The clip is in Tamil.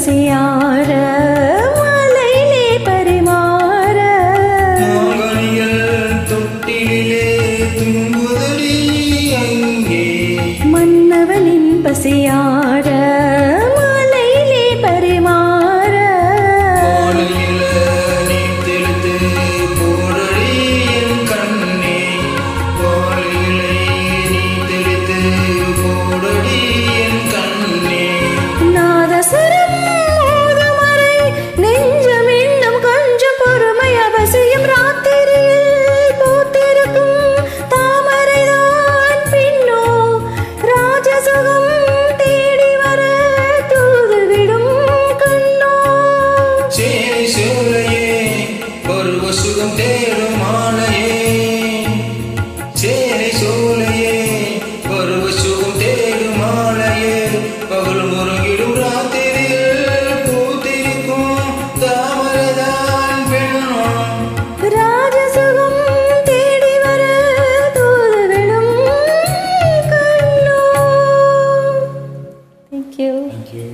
பசியார மாலையிலே பரிமாற தொட்டிலே தும்புதடி அங்கே மன்னவனின் பசியார மாலையிலே பரிமாற வாழையில நீ தெளித்து போடடி என் கண்ணே வாழையிலை நீ தெளித்து போடடி என் கண்ணே நாதஸ்வரம் மோதுமறை நெஞ்சம் இன்னும் கொஞ்சம் பொறுமை அவசியம் ராத்திரியில் பூத்திருக்கும் தாமரைதான் பின்னோ ராஜசுகம் தேடி வர தூதுவிடும் கண்ணோ சேரி சோலையே பருவ சுகம் தேடும் மாலையே சேரி சோலையே பருவ சுகம் தேடும் மாலையே பகல் முருகிடும் ராத்திரியில் பூத்திருக்கும் தாமரைதான் பெண்ணோ ராஜசுகம் தேடி வர தூதுவிடும் கண்ணோ. Thank you. Thank you.